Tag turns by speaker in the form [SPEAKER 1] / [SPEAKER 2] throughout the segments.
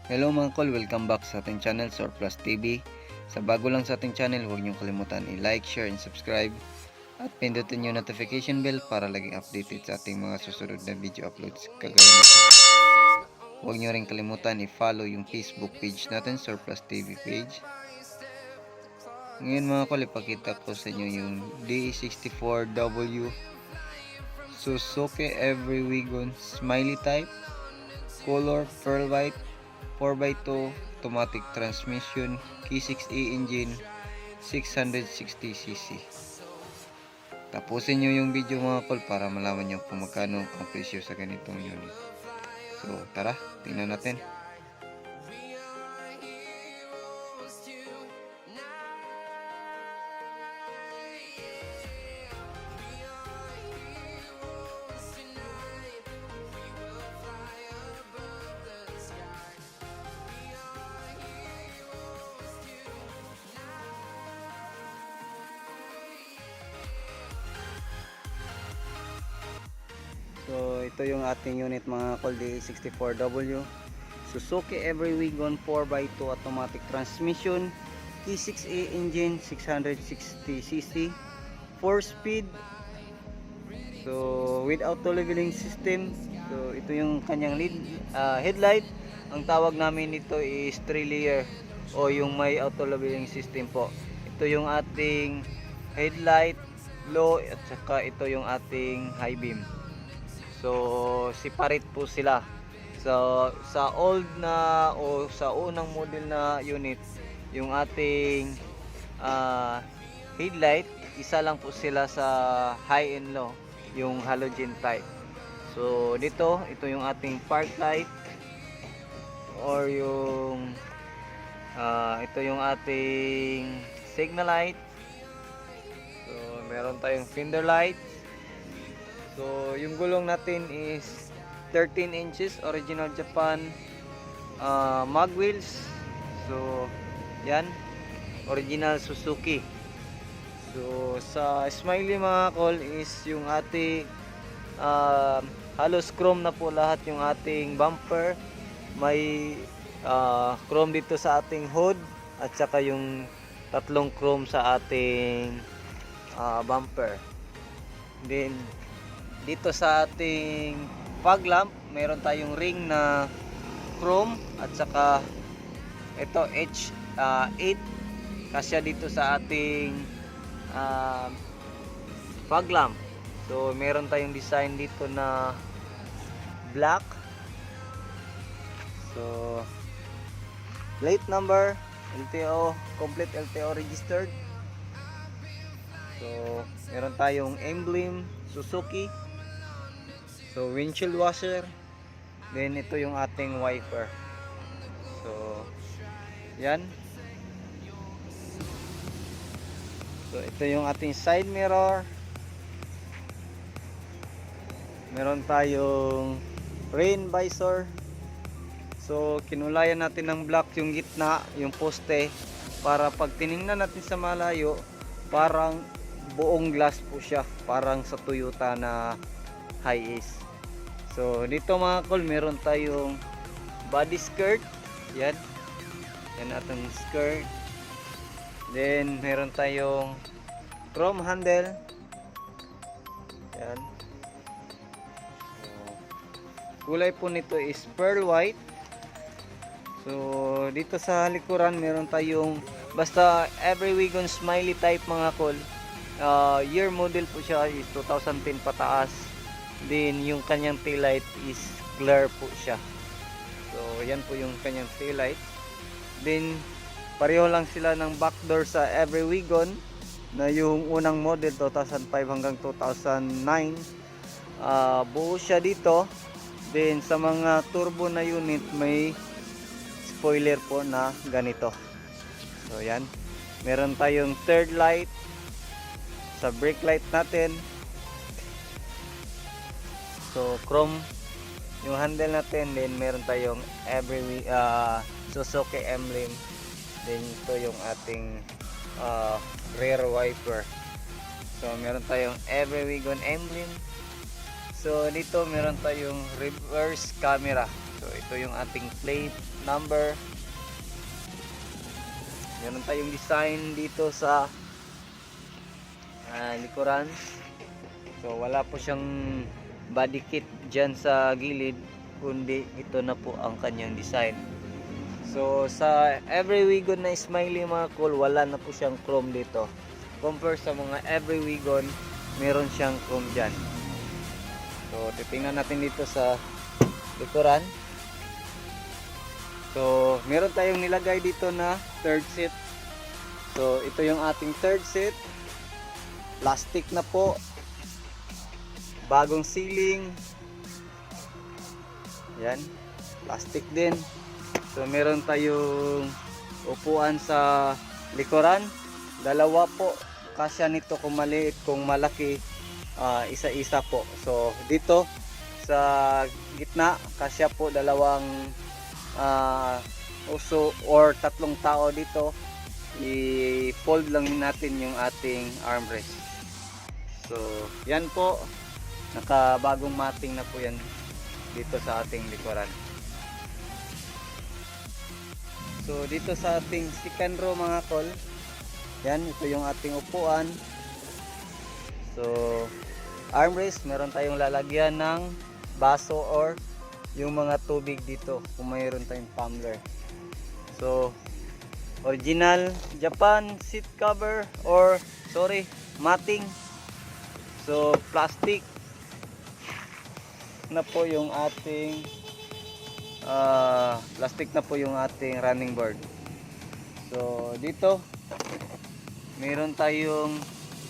[SPEAKER 1] Hello mga kol, welcome back sa ating channel Surplus TV. Sa bago lang sa ating channel, huwag niyong kalimutan i-like, share, and subscribe. At pindutin yung notification bell para laging updated sa ating mga susunod na video uploads kagaya nito. Huwag niyo rin kalimutan i-follow yung Facebook page natin, Surplus TV page. Ngayon mga kol, ipakita ko sa inyo yung DE64W Suzuki Every Wagon Smiley Type, color pearl white, 4x2 automatic transmission, K6A engine, 660cc. Tapusin nyo yung video mga kol para malaman nyo kung magkano ang presyo sa ganitong unit. So tara, tingnan natin. So ito yung ating unit mga kol, DE64W Suzuki Every Wagon 4x2 automatic transmission, K6A engine, 660cc, 4 speed. So with auto leveling system. So ito yung kanyang headlight. Ang tawag namin nito is 3 layer o yung may auto leveling system po. Ito yung ating headlight, low, at saka ito yung ating high beam. So separate po sila. So sa old na o sa unang model na unit, yung ating headlight, isa lang po sila sa high and low, yung halogen type. So dito, ito yung ating park light or yung ito yung ating signal light. So meron tayong fender light. So yung gulong natin is 13 inches original Japan mag wheels. So yan, original Suzuki. So sa Smiley mga kol is yung ating halos chrome na po lahat yung ating bumper. May chrome dito sa ating hood at saka yung tatlong chrome sa ating bumper. Then dito sa ating fog lamp, meron tayong ring na chrome at saka ito H8 kasya dito sa ating fog lamp. So meron tayong design dito na black. So plate number LTO, complete LTO registered. So meron tayong emblem Suzuki. So windshield washer. Then ito yung ating wiper. So yan. So ito yung ating side mirror. Meron tayong rain visor. So kinulayan natin ng black yung gitna, yung poste, para pag tiningnan natin sa malayo, parang buong glass po siya, parang sa Toyota na Hiace. So dito mga kol, meron tayong body skirt. Yan. Yan atong skirt. Then meron tayong chrome handle. Yan. So, kulay po nito is pearl white. So dito sa likuran meron tayong basta Every Wagon Smiley type mga kol. Year model po siya is 2010 pataas. Then yung kanyang taillight is clear po siya. So yan po yung kanyang taillight. Then pareho lang sila ng back door sa Every Wagon na yung unang model 2005 hanggang 2009. Buo siya dito. Then sa mga turbo na unit may spoiler po na ganito. So yan. Meron tayong third light sa brake light natin. So chrome yung handle natin. Then meron tayong Suzuki emblem. Then ito yung ating rear wiper. So meron tayong Every Wagon emblem. So dito meron tayong reverse camera. So ito yung ating plate number. Meron tayong design dito sa likuran. So wala po siyang body kit dyan sa gilid, kundi ito na po ang kanyang design. So sa every Wigon na Smiley mga cool, wala na po siyang chrome dito. Compare sa mga every Wigon, meron siyang chrome dyan. So titingnan natin dito sa likuran. So meron tayong nilagay dito na third seat. So ito yung ating third seat. Plastic na po, bagong ceiling, yan, plastic din. So meron tayong upuan sa likuran, dalawa po, kasya nito kung maliit, kung malaki, isa-isa po. So dito sa gitna, kasya po dalawang uso or tatlong tao dito. I-fold lang natin yung ating armrest. So, yan po. Nakabagong mating na po yan dito sa ating likuran. So, dito sa ating second row mga kol, yan, ito yung ating upuan. So, armrest, meron tayong lalagyan ng baso or yung mga tubig dito kung mayroon tayong tumbler. So, original Japan seat cover or mating. So plastic na po yung ating running board. So dito meron tayong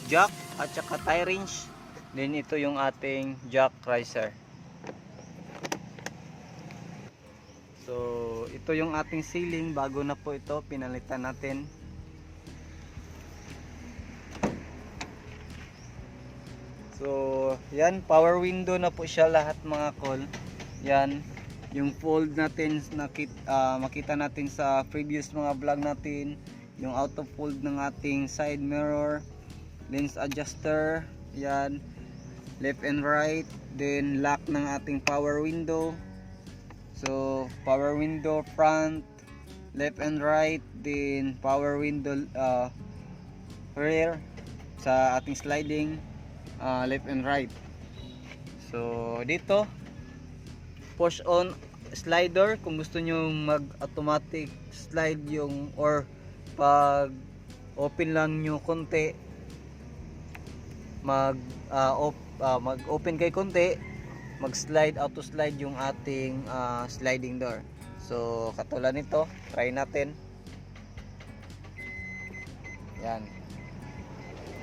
[SPEAKER 1] jack at saka tie wrench. Then ito yung ating jack riser. So ito yung ating ceiling, bago na po ito, pinalitan natin. So yan, power window na po siya lahat mga kol. Yan yung fold natin, makita natin sa previous mga vlog natin, yung auto fold ng ating side mirror, lens adjuster, yan, left and right, then lock ng ating power window. So power window front, left and right, then power window rear sa ating sliding, left and right. So dito push on slider kung gusto nyo mag automatic slide yung, or pag open lang nyo konti, mag open kay konti, mag slide, auto slide yung ating sliding door. So katulad nito, try natin. Yan,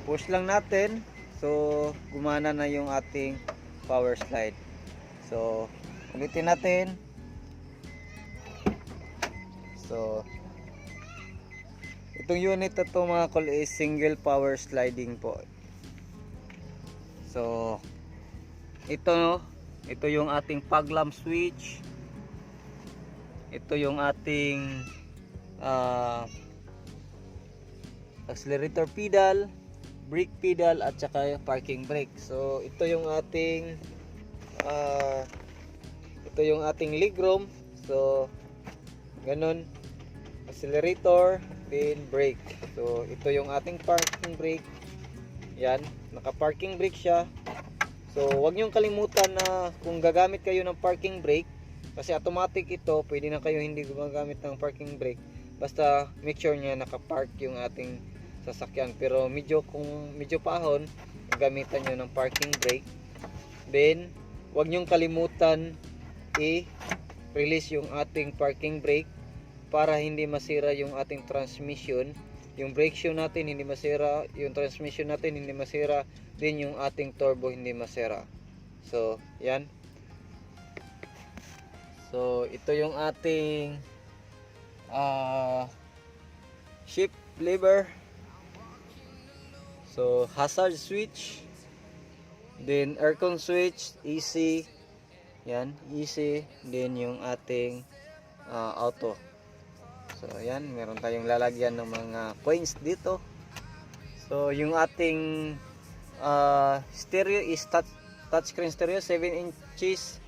[SPEAKER 1] push lang natin, so gumana na yung ating power slide. So ulitin natin. So itong unit na to mga kol is single power sliding po. So ito yung ating fog lamp switch, ito yung ating accelerator pedal, brake pedal at saka parking brake. So ito yung ating legroom. So ganun, accelerator then brake. So ito yung ating parking brake. Yan, naka parking brake siya. So wag niyong kalimutan na kung gagamit kayo ng parking brake, kasi automatic ito, pwede na kayo hindi gumagamit ng parking brake, basta make sure niya naka-park yung ating sasakyan. Pero kung medyo pahon, gamitan niyo ng parking brake. Then wag niyong kalimutan i-release yung ating parking brake para hindi masira yung ating transmission. Yung brake shoe natin hindi masira, yung transmission natin hindi masira, din yung ating turbo hindi masira. So yan. So ito yung ating shift lever. So hazard switch, then aircon switch, AC. Yan, AC. Then yung ating auto. So ayan, meron tayong lalagyan ng mga coins dito. So yung ating stereo is touchscreen stereo, 7 inches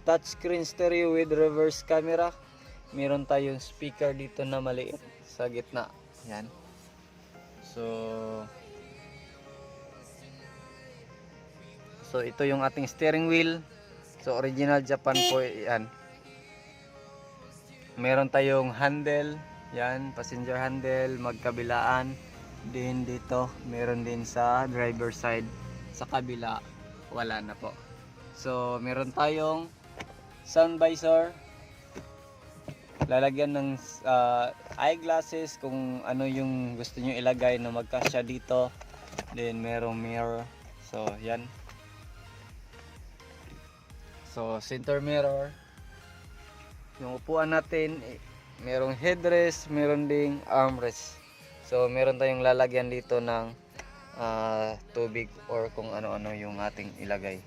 [SPEAKER 1] touchscreen stereo with reverse camera. Meron tayong speaker dito na maliit sa gitna. Yan. So ito yung ating steering wheel. So original Japan po yan. Meron tayong handle. Yan, passenger handle, magkabilaan. Din dito, meron din sa driver side. Sa kabila, wala na po. So meron tayong sun visor. Lalagyan ng eyeglasses kung ano yung gusto nyo ilagay na magkasya dito. Then merong mirror. So yan. So center mirror. Yung upuan natin, merong headrest, meron ding armrest. So meron tayong lalagyan dito ng tubig or kung ano-ano yung ating ilagay.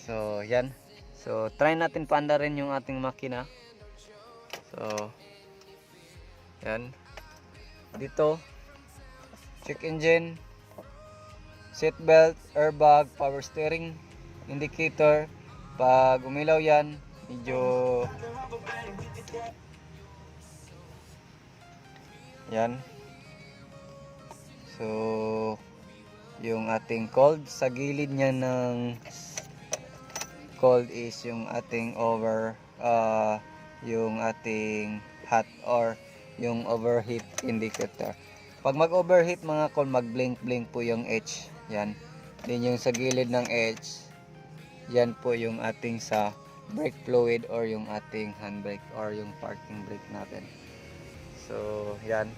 [SPEAKER 1] So yan. So try natin paandarin yung ating makina. So yan. Dito check engine, seat belt, airbag, power steering, indicator. Pag umilaw yan, medyo yan. So yung ating cold sa gilid niya ng cold is yung ating yung ating hot or yung overheat indicator. Pag mag-overheat mga cold, mag-blink po yung H. Yan. Then yung sa gilid ng H, yan po yung ating sa brake fluid or yung ating handbrake or yung parking brake natin. So yan.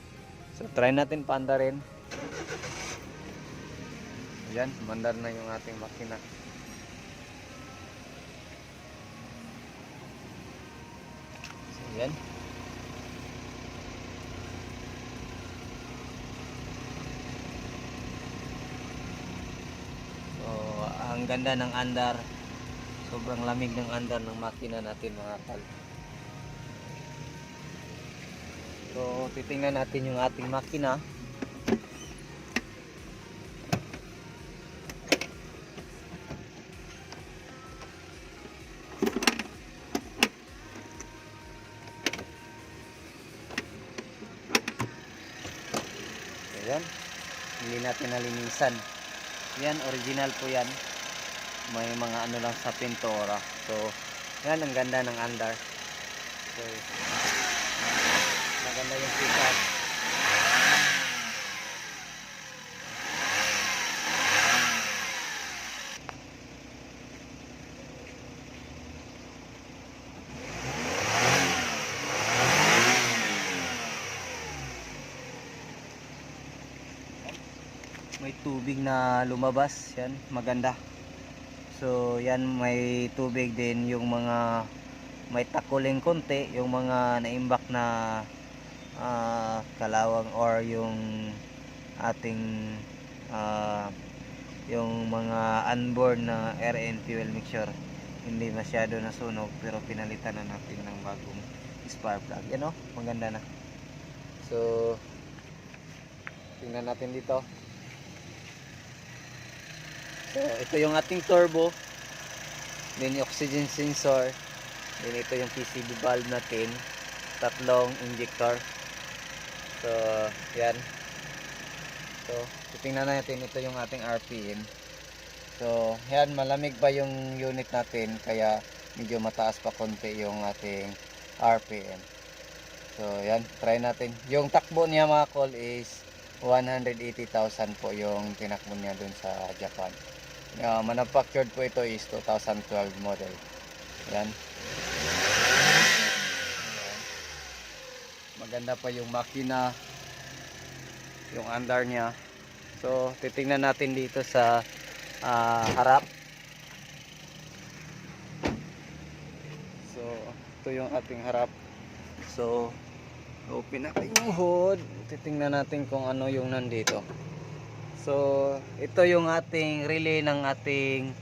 [SPEAKER 1] So try natin paandarin. Yan, mandar na yung ating makina. So yan. So ang ganda ng andar. Sobrang lamig ng andar ng makina natin mga kal. So titingnan natin yung ating makina. Ayan. Hindi natin nalinisan. Yan, original po yan. May mga ano lang sa pintura. So yan, ang ganda ng andar. So maganda yung pickup. May tubig na lumabas. Yan, maganda. So yan, may tubig din yung mga may takuling konti, yung mga naimbak na kalawang or yung ating yung mga unborn na air and fuel mixture hindi masyado nasunog, pero pinalitan na natin ng bagong spark plug. Yan o, maganda na. So tingnan natin dito. So ito yung ating turbo, then yung oxygen sensor, then ito yung PCB valve natin, tatlong injector. So yan. So titingnan natin, ito yung ating RPM. So yan, malamig pa yung unit natin kaya medyo mataas pa konti yung ating RPM. So yan, try natin. Yung takbo niya mga call is 180,000 po yung tinakbo niya dun sa Japan. Manufactured po ito is 2012 model. Yan. Maganda pa yung makina, yung andar niya. So titingnan natin dito sa harap. So ito yung ating harap. So open natin yung hood, titingnan natin kung ano yung nandito. So ito yung ating relay ng ating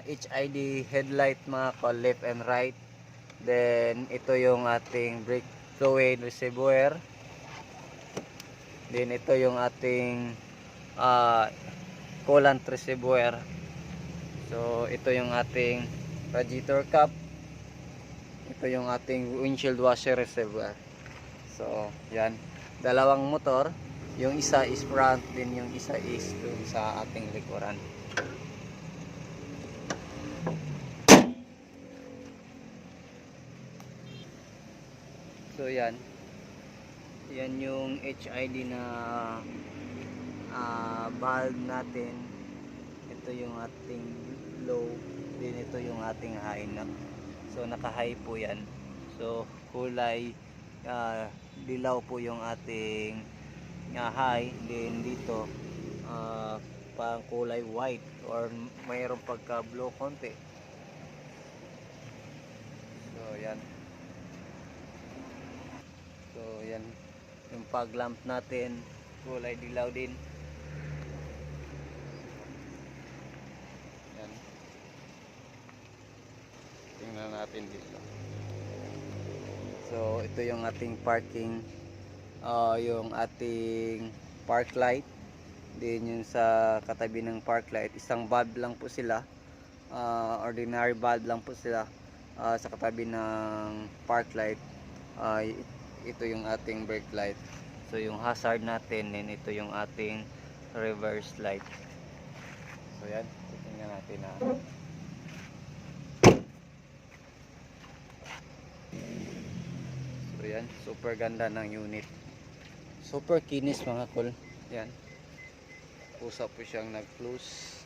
[SPEAKER 1] HID headlight mga call, left and right. Then ito yung ating brake fluid reservoir. Then ito yung ating coolant reservoir. So ito yung ating radiator cap, ito yung ating windshield washer reservoir. So yan, dalawang motor, yung isa is front, din yung isa is dun sa ating likuran. So yan yung HID na valve natin. Ito yung ating low, din ito yung ating high na. So naka high po yan. So kulay dilaw po yung ating high, din dito parang kulay white or mayroong pagka blue konti. So yan. So yan yung fog lamp natin, kulay dilaw din. Yan. Tingnan natin dito. So ito yung ating parking, yung ating park light, din yung sa katabi ng park light, isang bulb lang po sila, ordinary bulb lang po sila sa katabi ng park light. Ito yung ating brake light. So yung hazard natin, and ito yung ating reverse light. So yan, tingnan natin na. So yan, super ganda ng unit. Super kinis mga kol. Yan. Pusa po siyang nag-close.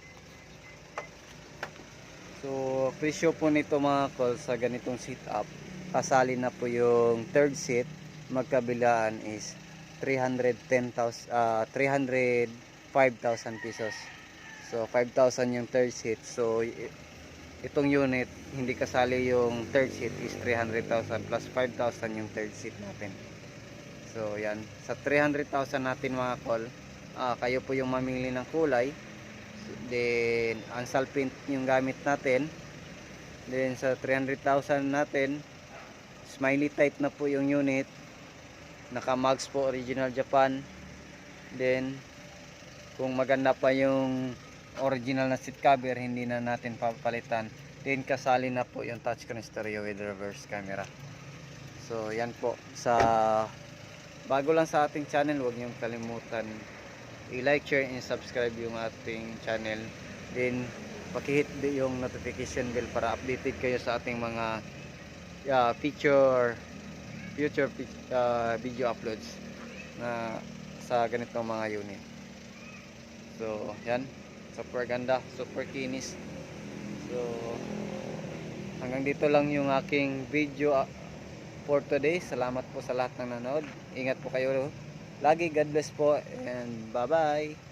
[SPEAKER 1] So presyo po nito mga kol sa ganitong setup, kasali na po yung third seat, magkabilaan is 305,000 pesos. So 5,000 yung third seat. So itong unit hindi kasali yung third seat is 300,000 plus 5,000 yung third seat natin. So yan, sa 300,000 natin mga kol, kayo po yung mamili ng kulay. Then ansal paint yung gamit natin. Then sa 300,000 natin, smiley type na po yung unit, naka mags po, original Japan. Then kung maganda pa yung original na seat cover, hindi na natin papalitan. Then kasali na po yung touchscreen stereo with reverse camera. So yan po, sa bago lang sa ating channel, huwag niyong kalimutan i-like, share, and subscribe yung ating channel. Then pakihit yung notification bell para updated kayo sa ating mga future video uploads na sa ganitong mga unit. So yan, super ganda, super kinis. So hanggang dito lang yung aking video for today. Salamat po sa lahat ng nanood. Ingat po kayo lagi. God bless po, and bye bye.